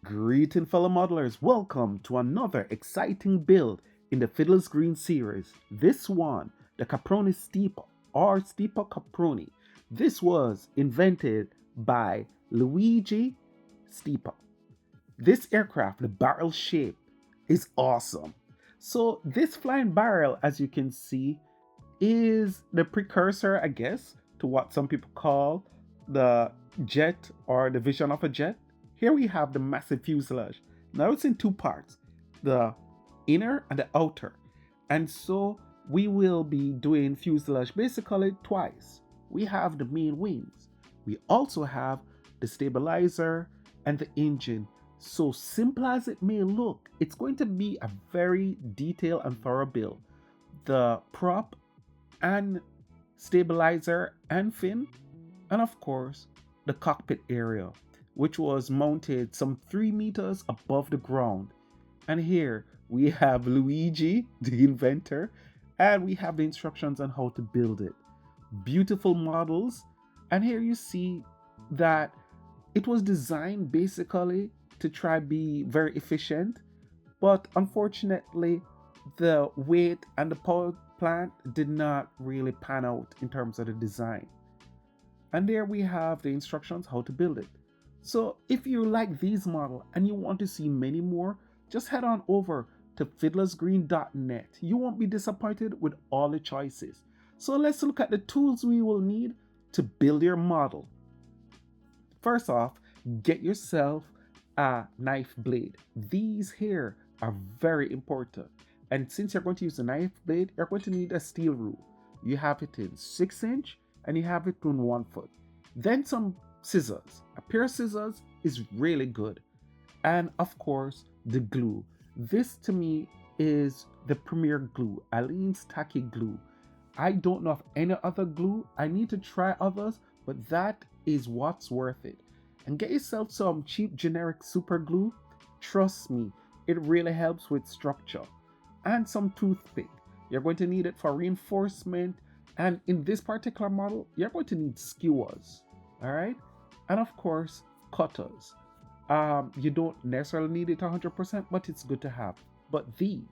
Greeting fellow modelers, welcome to another exciting build in the Fiddlers Green series. This one, the CAPRONI StIPA or StIPA CAPRONI. This was invented by Luigi StIPA. This aircraft, the barrel shape, is awesome. So this flying barrel, as you can see, is the precursor, I guess, to what some people call the jet or the vision of a jet. Here we have the massive fuselage. Now it's in two parts, the inner and the outer. And so we will be doing fuselage basically twice. We have the main wings. We also have the stabilizer and the engine. So simple as it may look, it's going to be a very detailed and thorough build. The prop and stabilizer and fin, and of course the cockpit area, which was mounted some 3 meters above the ground. And here we have Luigi, the inventor, and we have the instructions on how to build it. Beautiful models, and here you see that it was designed basically to try be very efficient, but unfortunately the weight and the power plant did not really pan out in terms of the design. And there we have the instructions how to build it. So if you like these models and you want to see many more, just head on over to fiddlersgreen.net. You won't be disappointed with all the choices. So let's look at the tools we will need to build your model. First off, get yourself a knife blade. These here are very important. And since you're going to use a knife blade, you're going to need a steel rule. You have it in 6-inch and you have it in 1 foot. Then some scissors. A pair of scissors is really good. And of course, the glue. This to me is the premier glue, Aleene's Tacky glue. I don't know of any other glue. I need to try others, but that is what's worth it. And get yourself some cheap generic super glue. Trust me, it really helps with structure. And some toothpick. You're going to need it for reinforcement. And in this particular model, you're going to need skewers. All right. And of course, cutters. You don't necessarily need it 100%, but it's good to have. But these,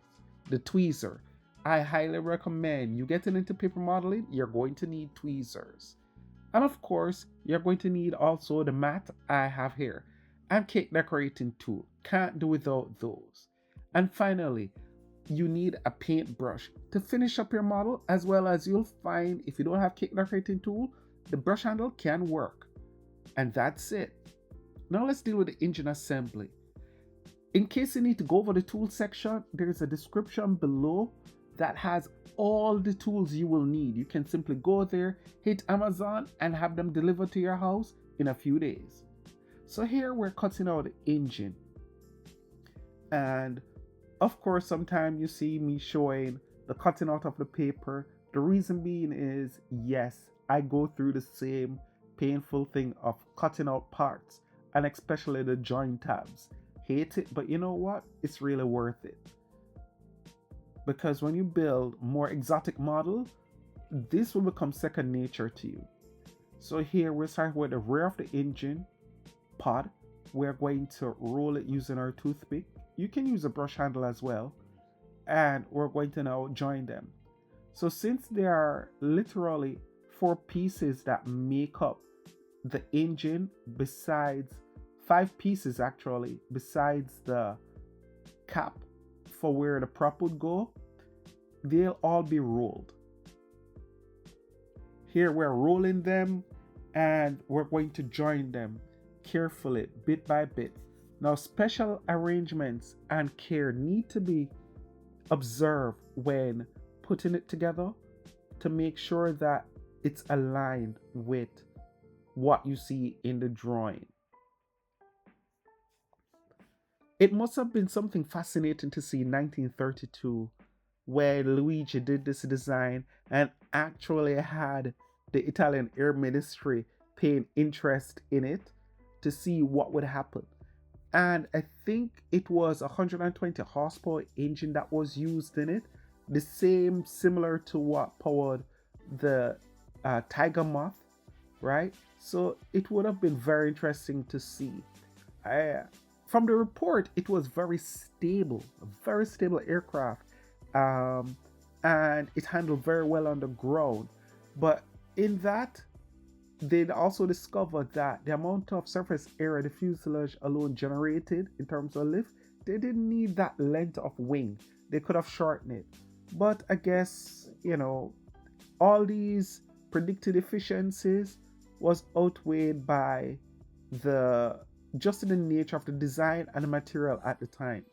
the tweezer, I highly recommend you getting into paper modeling. You're going to need tweezers. And of course, you're going to need also the mat I have here and cake decorating tool. Can't do without those. And finally, you need a paintbrush to finish up your model, as well as you'll find if you don't have cake decorating tool, the brush handle can work. And that's it. Now let's deal with the engine assembly. In case you need to go over the tool section, there's a description below that has all the tools you will need. You can simply go there, hit Amazon, and have them delivered to your house in a few days. So here we're cutting out the engine. And of course, sometimes you see me showing the cutting out of the paper. The reason being is, yes, I go through the same painful thing of cutting out parts, and especially the joint tabs. Hate it, but you know what? It's really worth it. Because when you build more exotic models, this will become second nature to you. So here we're starting with the rear of the engine pod. We're going to roll it using our toothpick. You can use a brush handle as well. And we're going to now join them. So since there are literally 4 pieces that make up the engine, besides 5 pieces actually, besides the cap for where the prop would go, they'll all be rolled. Here we're rolling them and we're going to join them carefully, bit by bit. Now, special arrangements and care need to be observed when putting it together to make sure that it's aligned with what you see in the drawing. It must have been something fascinating to see in 1932 when Luigi did this design and actually had the Italian Air Ministry paying interest in it to see what would happen. And I think it was a 120 horsepower engine that was used in it, the same similar to what powered the Tiger Moth, right? So it would have been very interesting to see. from the report, it was very stable, a very stable aircraft, um, and it handled very well on the ground. But in that, they also discovered that the amount of surface area the fuselage alone generated in terms of lift, they didn't need that length of wing. They could have shortened it. But I guess, all these predicted efficiencies was outweighed by the just in the nature of the design and the material at the time.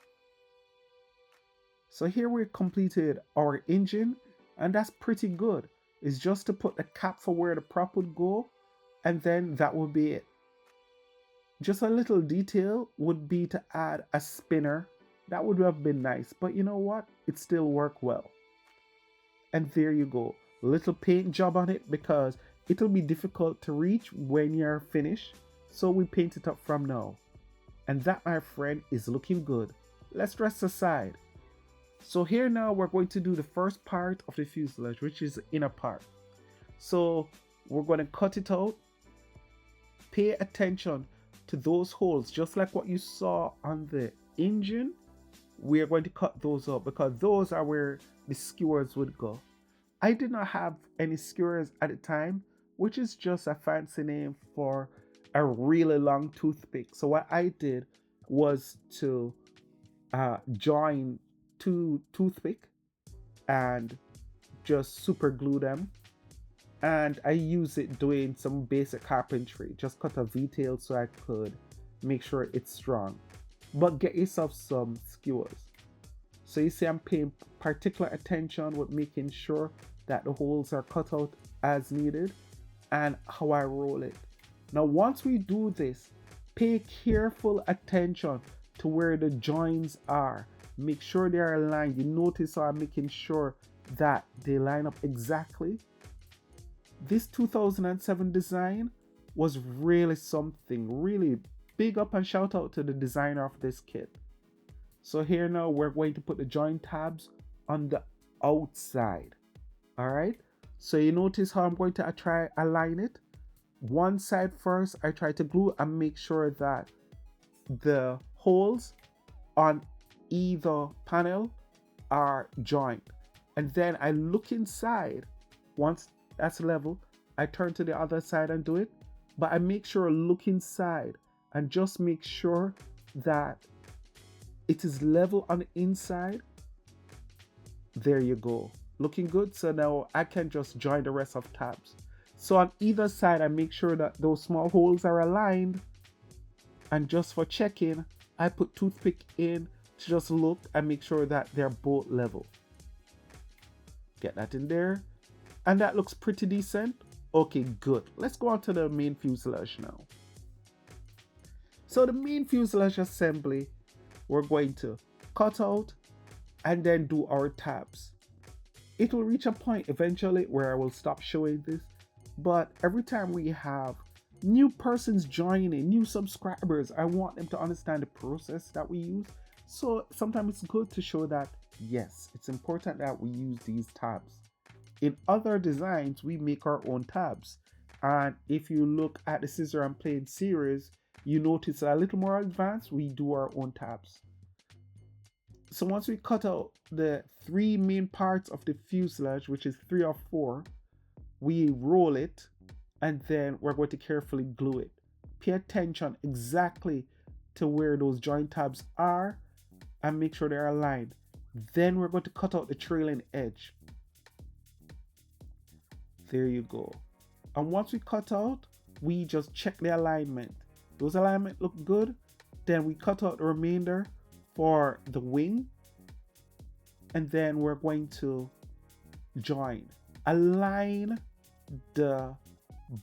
So here we completed our engine, and that's pretty good. It's just to put the cap for where the prop would go, and then that would be it. Just a little detail would be to add a spinner. That would have been nice, but you know what? It still worked well. And there you go. Little paint job on it because it'll be difficult to reach when you're finished. So we paint it up from now. And that, my friend, is looking good. Let's rest aside. So here now we're going to do the first part of the fuselage, which is the inner part. So we're going to cut it out. Pay attention to those holes, just like what you saw on the engine. We are going to cut those out because those are where the skewers would go. I did not have any skewers at the time, which is just a fancy name for a really long toothpick. So what I did was to join two toothpick and just super glue them, and I use it doing some basic carpentry. Just cut a V-tail so I could make sure it's strong. But get yourself some skewers. So you see I'm paying particular attention with making sure that the holes are cut out as needed and how I roll it. Now once we do this, pay careful attention to where the joins are. Make sure they are aligned. You notice how I'm making sure that they line up exactly. This 2007 design was really something. Really big up and shout out to the designer of this kit. So here now we're going to put the joint tabs on the outside. Alright, so you notice how I'm going to try align it. One side first, I try to glue and make sure that the holes on either panel are joined. And then I look inside. Once that's level, I turn to the other side and do it. But I make sure look inside and just make sure that it is level on the inside. There you go. Looking good. So now I can just join the rest of tabs. So on either side, I make sure that those small holes are aligned. And just for checking, I put toothpick in to just look and make sure that they're both level. Get that in there. And that looks pretty decent. Okay, good. Let's go on to the main fuselage now. So the main fuselage assembly, we're going to cut out and then do our tabs. It will reach a point eventually where I will stop showing this, but every time we have new persons joining, new subscribers, I want them to understand the process that we use. So sometimes it's good to show that, yes, it's important that we use these tabs. In other designs, we make our own tabs. And if you look at the scissor and plane series, you notice a little more advanced, we do our own tabs. So once we cut out the three main parts of the fuselage, which is 3 or 4, we roll it and then we're going to carefully glue it. Pay attention exactly to where those joint tabs are and make sure they're aligned. Then we're going to cut out the trailing edge. There you go. And once we cut out, we just check the alignment. Those alignment look good. Then we cut out the remainder for the wing. And then we're going to join. Align the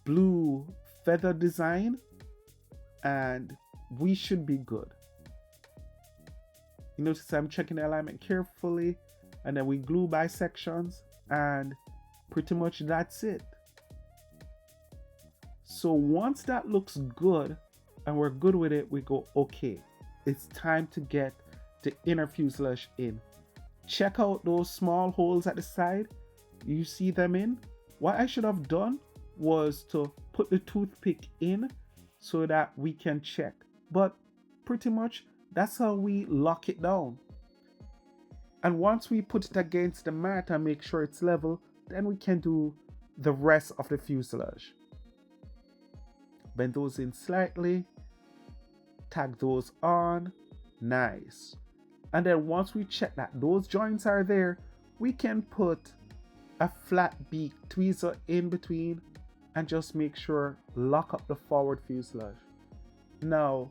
blue feather design and we should be good. You notice I'm checking the alignment carefully and then we glue bisections and pretty much that's it. So once that looks good and we're good with it, we go, okay, it's time to get the inner fuselage in. Check out those small holes at the side. You see them in? What I should have done was to put the toothpick in so that we can check. But pretty much that's how we lock it down. And once we put it against the mat and make sure it's level, then we can do the rest of the fuselage. Bend those in slightly, tag those on, nice. And then once we check that those joints are there, we can put a flat beak tweezer in between and just make sure lock up the forward fuselage. Now,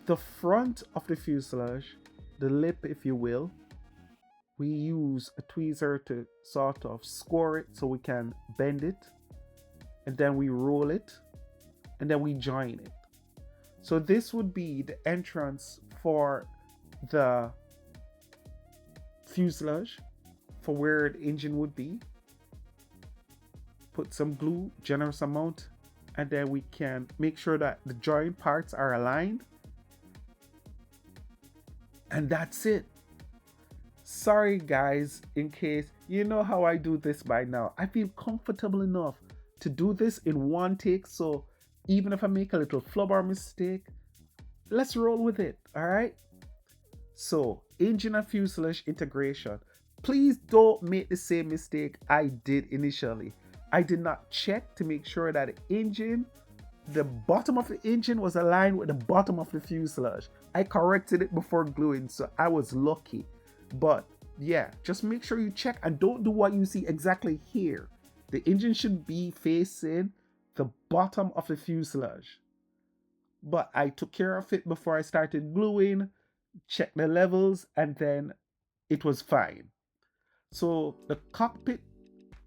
the front of the fuselage, the lip if you will, we use a tweezer to sort of score it so we can bend it, and then we roll it, and then we join it. So this would be the entrance for the fuselage, for where the engine would be. Put some glue, generous amount, and then we can make sure that the joint parts are aligned. And that's it. Sorry guys, in case you know how I do this by now. I feel comfortable enough to do this in one take, so even if I make a little flub or mistake, let's roll with it, alright? So, engine and fuselage integration. Please don't make the same mistake I did initially. I did not check to make sure that the bottom of the engine was aligned with the bottom of the fuselage. I corrected it before gluing, so I was lucky. But yeah, just make sure you check and don't do what you see exactly here. The engine should be facing the bottom of the fuselage. But I took care of it before I started gluing, checked the levels, and then it was fine. So the cockpit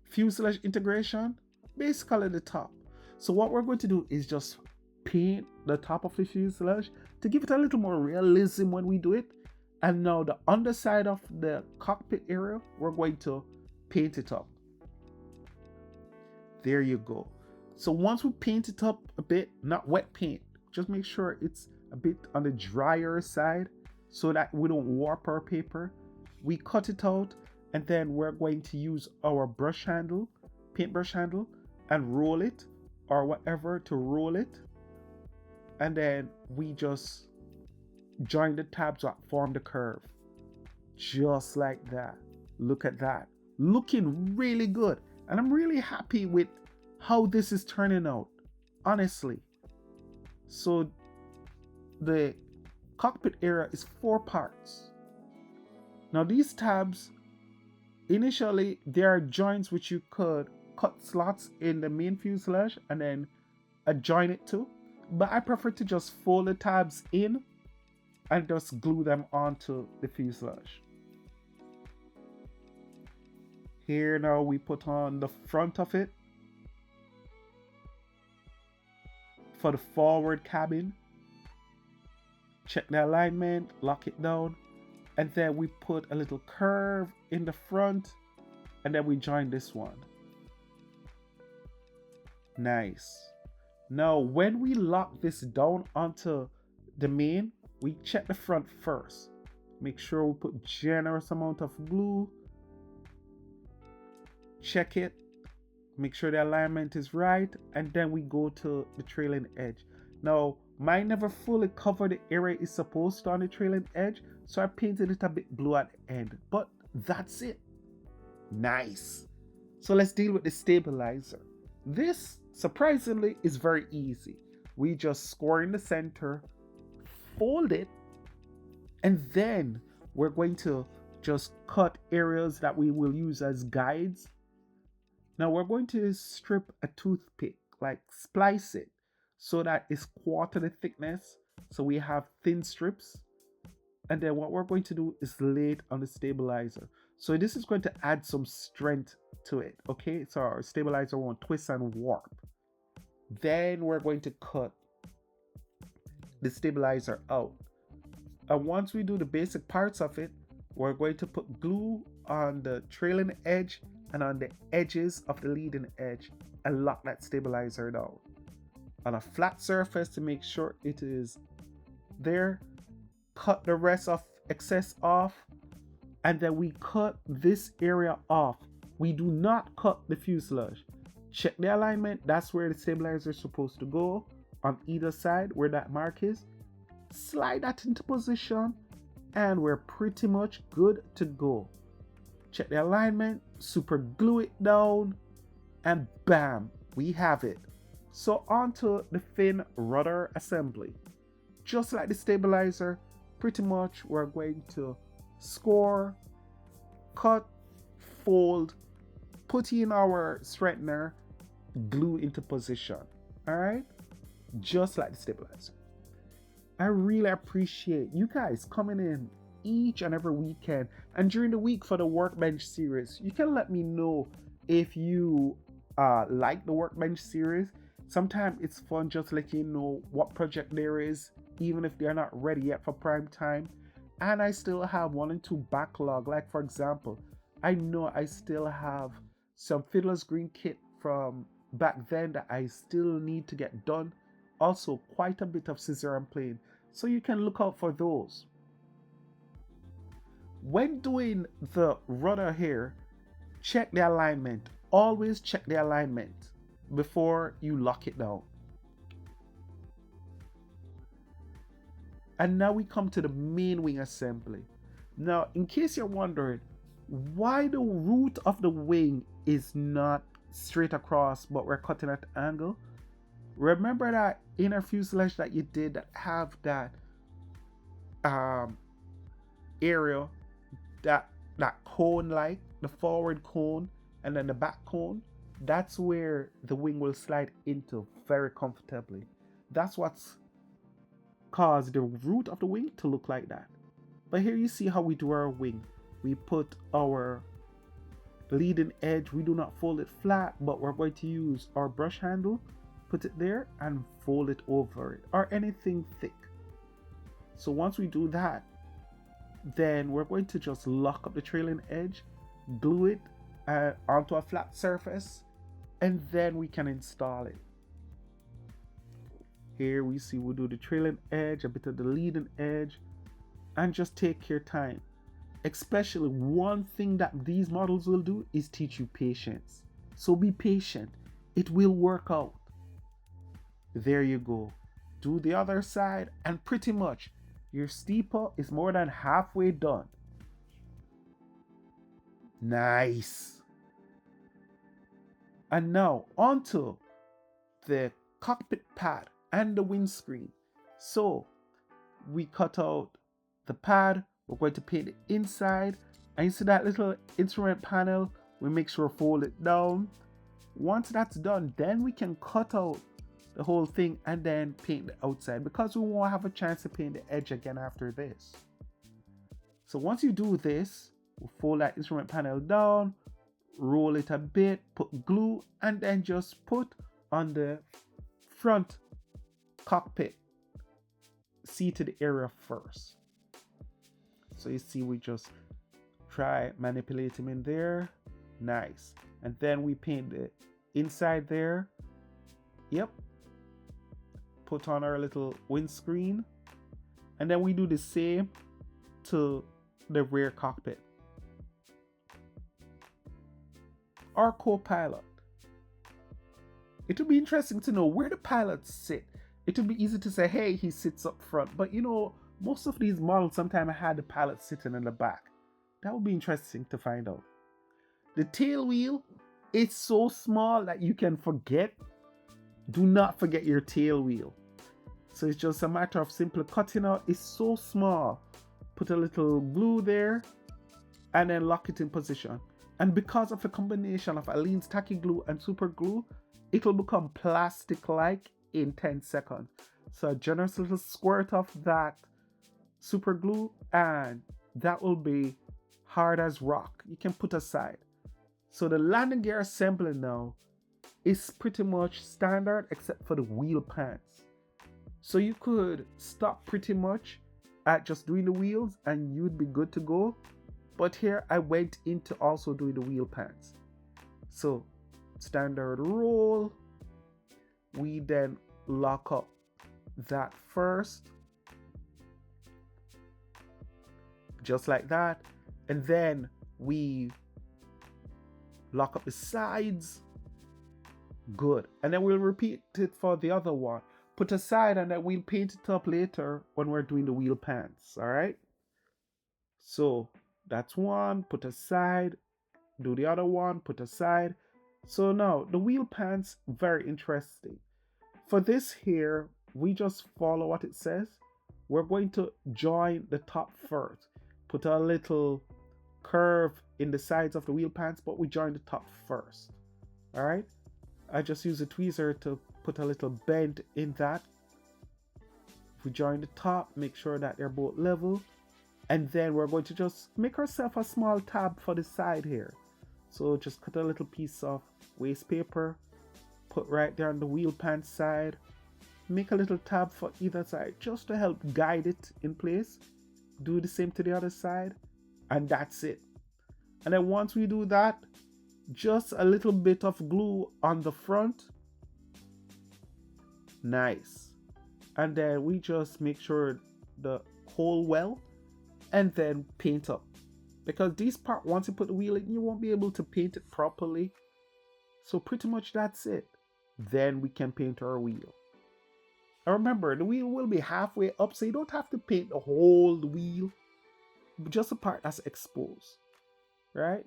fuselage integration, basically the top. So what we're going to do is just paint the top of the fuselage to give it a little more realism when we do it. And now the underside of the cockpit area, we're going to paint it up. There you go. So once we paint it up a bit, not wet paint, just make sure it's a bit on the drier side so that we don't warp our paper. We cut it out, and then we're going to use our brush handle, paintbrush handle, and roll it or whatever to roll it. And then we just join the tabs that form the curve. Just like that. Look at that. Looking really good. And I'm really happy with how this is turning out, honestly. So the cockpit area is 4 parts. Now these tabs, initially there are joints which you could cut slots in the main fuselage and then adjoin it to, but I prefer to just fold the tabs in and just glue them onto the fuselage. Here now we put on the front of it for the forward cabin. Check the alignment, lock it down, and then we put a little curve in the front, and then we join this one. Nice. Now when we lock this down onto the main, we check the front first. Make sure we put generous amount of glue. Check it. Make sure the alignment is right, and then we go to the trailing edge. Now mine never fully covered the area it's supposed to on the trailing edge, so I painted it a bit blue at the end, but that's it. Nice. So let's deal with the stabilizer. This surprisingly is very easy. We just score in the center, fold it, and then we're going to just cut areas that we will use as guides. Now we're going to strip a toothpick, like splice it so that it's quarter the thickness, so we have thin strips. And then what we're going to do is lay it on the stabilizer. So this is going to add some strength to it, okay? So our stabilizer won't twist and warp. Then we're going to cut the stabilizer out. And once we do the basic parts of it, we're going to put glue on the trailing edge and on the edges of the leading edge and lock that stabilizer down on a flat surface to make sure it is there. Cut the rest of excess off, and then we cut this area off. We do not cut the fuselage. Check the alignment. That's where the stabilizer is supposed to go, on either side where that mark is. slide that into position, and we're pretty much good to go. Check the alignment, super glue it down, and bam, we have it. So onto the fin rudder assembly. Just like the stabilizer, pretty much we're going to score, cut, fold, put in our strengthener, glue into position. Alright? Just like the stabilizer. I really appreciate you guys coming in each and every weekend and during the week for the workbench series. You can let me know if you like the workbench series. Sometimes it's fun just letting you know what project there is, even if they're not ready yet for prime time. And I still have 1 and 2 backlog. Like for example, I know I still have some Fiddlers Green kit from back then that I still need to get done. Also quite a bit of scissor and plane, so you can look out for those. When doing the rudder here, check the alignment. Always check the alignment before you lock it down. And now we come to the main wing assembly. Now, in case you're wondering why the root of the wing is not straight across but we're cutting at an angle, remember that inner fuselage that you did that have that area, that cone, like the forward cone and then the back cone? That's where the wing will slide into very comfortably. That's what's caused the root of the wing to look like that. But here you see how we do our wing. We put our leading edge, we do not fold it flat, but we're going to use our brush handle, put it there and fold it over it, or anything thick. So once we do that, then we're going to just lock up the trailing edge, glue it onto a flat surface, and then we can install it. Here we see we'll do the trailing edge, a bit of the leading edge, and just take your time. Especially one thing that these models will do is teach you patience. So be patient. It will work out. There you go. Do the other side and pretty much your StIPA is more than halfway done. Nice. And now onto the cockpit pad and the windscreen. So we cut out the pad. We're going to paint the inside. And you see that little instrument panel? We make sure to fold it down. Once that's done, then we can cut out the whole thing and then paint the outside, because we won't have a chance to paint the edge again after this. So once you do this, we'll fold that instrument panel down, roll it a bit, put glue, and then just put on the front cockpit seated area first. So you see we just try manipulate him in there. Nice. And then we paint the inside there. Yep. Put on our little windscreen. And then we do the same to the rear cockpit. Our co-pilot. It would be interesting to know where the pilots sit. It would be easy to say, hey, he sits up front. But you know, most of these models sometimes had the pilot sitting in the back. That would be interesting to find out. The tail wheel is so small that you can forget. Do not forget your tail wheel. So it's just a matter of simply cutting out. It's so small. Put a little glue there and then lock it in position. And because of a combination of Aleene's tacky glue and super glue, it will become plastic-like in 10 seconds. So a generous little squirt of that super glue and that will be hard as rock. You can put aside. So the landing gear assembly now is pretty much standard except for the wheel pants. So you could stop pretty much at just doing the wheels and you'd be good to go. But here I went into also doing the wheel pants. So standard roll. We then lock up that first. Just like that. And then we lock up the sides. Good. And then we'll repeat it for the other one. put aside, and then we'll paint it up later when we're doing the wheel pants. All right. So that's one, put aside. Do the other one, put aside. So now the wheel pants, very interesting. For this here, we just follow what it says. We're going to join the top first. Put a little curve in the sides of the wheel pants, but we join the top first. All right. I just use a tweezer to put a little bend in that. If we join the top, make sure that they're both level. And then we're going to just make ourselves a small tab for the side here. So just cut a little piece of waste paper, put right there on the wheel pants side. Make a little tab for either side just to help guide it in place. Do the same to the other side. And that's it. And then once we do that, just a little bit of glue on the front. Nice. And then we just make sure the hole well, and then paint up. Because this part, once you put the wheel in, you won't be able to paint it properly. So pretty much that's it. Then we can paint our wheel. And remember, the wheel will be halfway up, so you don't have to paint the whole wheel. Just the part that's exposed. Right?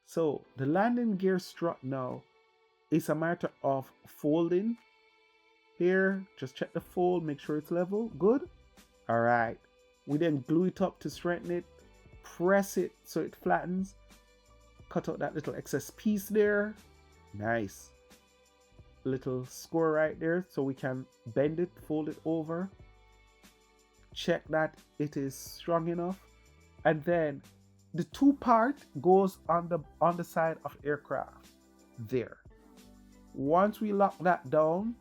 So the landing gear strut now is a matter of folding. Here, just check the fold, make sure it's level. Good. Alright. We then glue it up to strengthen it. Press it so it flattens. Cut out that little excess piece there. Nice. Little score right there so we can bend it, fold it over. Check that it is strong enough. And then the two part goes on the side of the aircraft. There. Once we lock that down,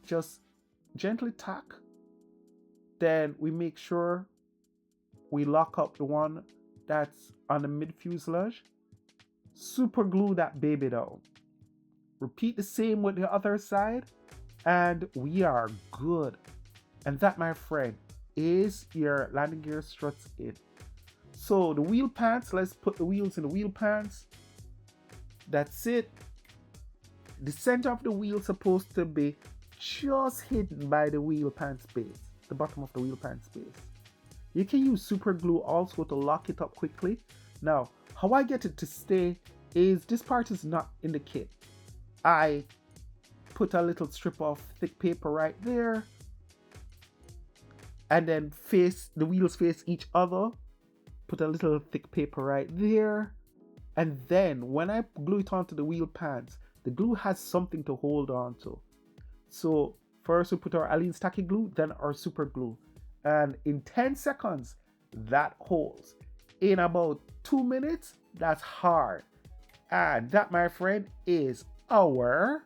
just gently tack. Then we make sure we lock up the one that's on the mid fuselage. Super glue that baby down. Repeat the same with the other side, and we are good. And that, my friend, is your landing gear struts in. So the wheel pants, let's put the wheels in the wheel pants. That's it. The center of the wheel is supposed to be just hidden by the wheel pants base, the bottom of the wheel pants base. You can use super glue also to lock it up quickly. Now, how I get it to stay is this part is not in the kit. I put a little strip of thick paper right there, and then the wheels face each other. Put a little thick paper right there, and then when I glue it onto the wheel pants, the glue has something to hold on to. So first we put our Aleene's tacky glue, then our super glue, and in 10 seconds that holds. In about 2 minutes, that's hard. And that, my friend, is our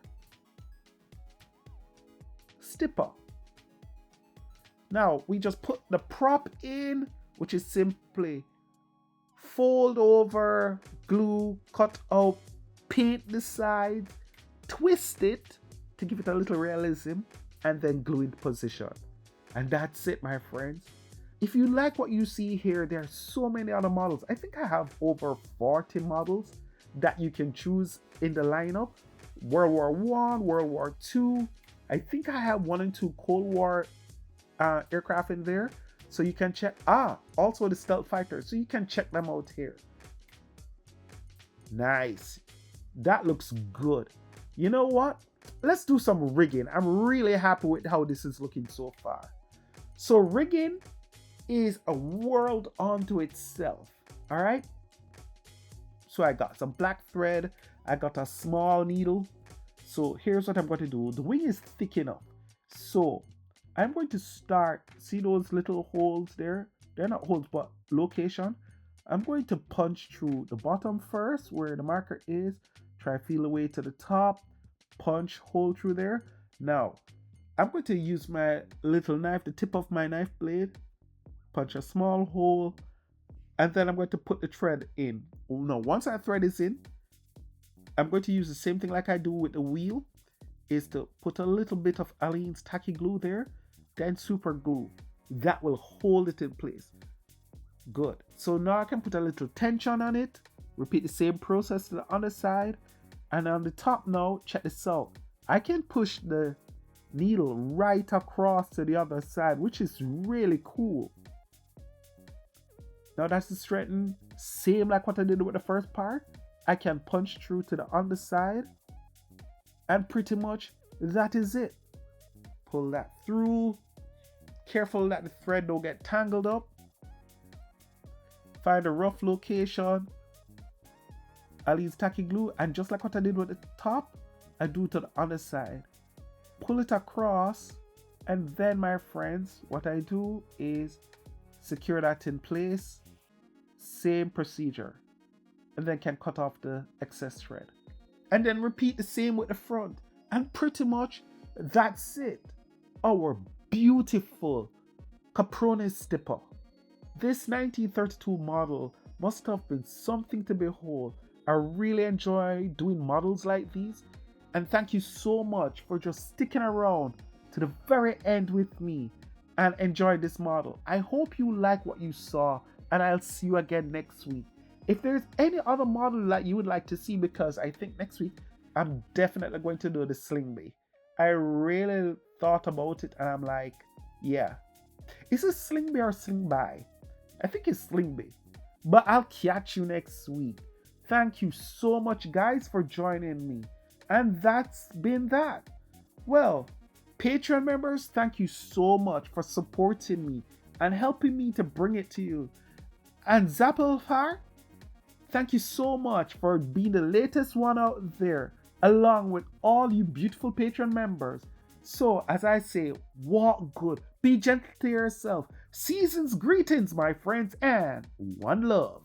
StIPA. Now we just put the prop in, which is simply fold over, glue, cut out, paint the sides, twist it to give it a little realism, and then glue in position. And that's it, my friends. If you like what you see here, there are so many other models. I think I have over 40 models that you can choose in the lineup. World War I, World War II. I think I have 1 and 2 Cold War aircraft in there. So you can check, also the stealth fighter. So you can check them out here. Nice. That looks good. You know what? Let's do some rigging. I'm really happy with how this is looking so far. So rigging is a world unto itself. All right. So I got some black thread. I got a small needle. So here's what I'm going to do. The wing is thick enough. So I'm going to start, see those little holes there? They're not holes, but location. I'm going to punch through the bottom first, where the marker is. Try feel the way to the top. Punch hole through there. Now, I'm going to use my little knife, the tip of my knife blade. Punch a small hole. And then I'm going to put the thread in. Now, once that thread is in, I'm going to use the same thing like I do with the wheel. Is to put a little bit of Aleene's tacky glue there. Then super glue. That will hold it in place. Good. So now I can put a little tension on it. Repeat the same process to the other side. And on the top now, check this out. I can push the needle right across to the other side, which is really cool. Now that's the straighten, same like what I did with the first part. I can punch through to the underside, and pretty much that is it. Pull that through. Careful that the thread don't get tangled up. Find a rough location. I'll use tacky glue, and just like what I did with the top, I do to the underside. Pull it across, and then my friends, what I do is secure that in place. Same procedure. And then can cut off the excess thread. And then repeat the same with the front. And pretty much that's it. Our beautiful CAPRONI StIPA. This 1932 model must have been something to behold. I really enjoy doing models like these. And thank you so much for just sticking around to the very end with me and enjoy this model. I hope you like what you saw, and I'll see you again next week. If there's any other model that you would like to see, because I think next week I'm definitely going to do the sling bee. I really thought about it and I'm like, yeah. Is it sling bee or sling by? I think it's sling bee. But I'll catch you next week. Thank you so much, guys, for joining me. And that's been that. Well, Patreon members, thank you so much for supporting me and helping me to bring it to you. And Zappelfar, thank you so much for being the latest one out there, along with all you beautiful Patreon members. So, as I say, walk good, be gentle to yourself. Season's greetings, my friends, and one love.